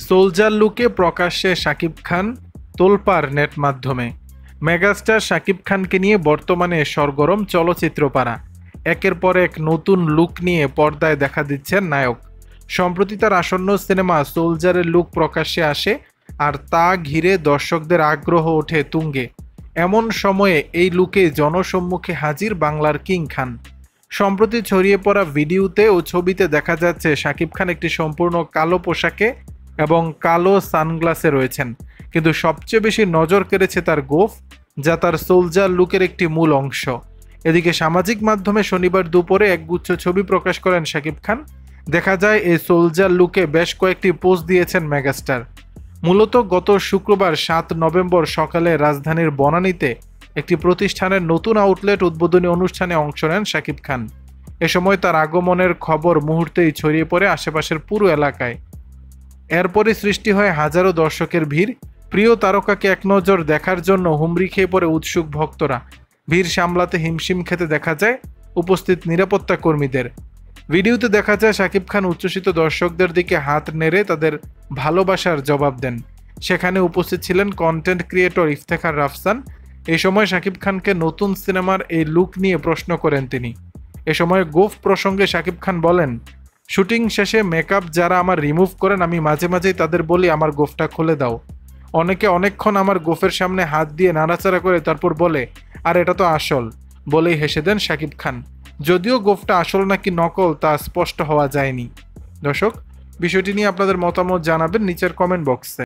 Soldier লুকে প্রকাশ্যে শাকিব খান, তোলপাড় নেট মাধ্যমে। মেগাস্টার শাকিব খানকে নিয়ে বর্তমানে সরগরম চলচ্চিত্র পাড়া। একের পর এক নতুন লুক নিয়ে পর্দায় দেখা দিচ্ছেন নায়ক। সম্প্রতি তার আসন্ন সিনেমা সোলজারের লুক প্রকাশ্যে আসে, আর তা ঘিরে দর্শকদের আগ্রহ ওঠে তুঙ্গে। এমন সময়ে এই লুকে জনসম্মুখে হাজির বাংলার কিং খান। সম্প্রতি ছড়িয়ে পড়া ভিডিওতে ও ছবিতে দেখা যাচ্ছে শাকিব খান একটি সম্পূর্ণ কালো পোশাকে এবং কালো সানগ্লাসে রয়েছেন, কিন্তু সবচেয়ে বেশি নজর কেড়েছে তার গোঁফ, যা তার সোলজার লুকের একটি মূল অংশ। এদিকে সামাজিক মাধ্যমে শনিবার দুপুরে একগুচ্ছ ছবি প্রকাশ করেন শাকিব খান। দেখা যায় এই সোলজার লুকে বেশ কয়েকটি পোস্ট দিয়েছেন মেগাস্টার। মূলত গত শুক্রবার 7 নভেম্বর সকালে রাজধানীর বনানীতে একটি প্রতিষ্ঠানের নতুন আউটলেট উদ্বোধনী অনুষ্ঠানে অংশ নেন শাকিব খান। এ সময় তার আগমনের খবর মুহূর্তেই ছড়িয়ে পড়ে আশেপাশের পুরো এলাকায়। এরপরই সৃষ্টি হয় হাজারো দর্শকের ভিড়। প্রিয় তারকাকে এক নজর দেখার জন্য হুমড়ি খেয়ে পড়ে উৎসুক ভক্তরা। ভিড় সামলাতে হিমশিম খেতে দেখা যায় উপস্থিত নিরাপত্তা কর্মীদের। ভিডিওতে দেখা যায় শাকিব খান উচ্ছ্বসিত দর্শকদের দিকে হাত নেড়ে তাদের ভালোবাসার জবাব দেন। সেখানে উপস্থিত ছিলেন কন্টেন্ট ক্রিয়েটর ইফতেখার রাফসান। এই সময় শাকিব খানকে নতুন সিনেমার এই লুক নিয়ে প্রশ্ন করেন তিনি। এ সময় গোঁফ প্রসঙ্গে শাকিব খান বলেন, শুটিং শেষে মেকআপ যারা আমার রিমুভ করেন, আমি মাঝে মাঝেই তাদের বলি আমার গোঁফটা খুলে দাও। অনেকে অনেকক্ষণ আমার গোঁফের সামনে হাত দিয়ে নাড়াচাড়া করে তারপর বলে, আর এটা তো আসল, বলেই হেসে দেন শাকিব খান। যদিও গোঁফটা আসল নাকি নকল তা স্পষ্ট হওয়া যায়নি। দর্শক, বিষয়টি নিয়ে আপনাদের মতামত জানাবেন নিচের কমেন্ট বক্সে।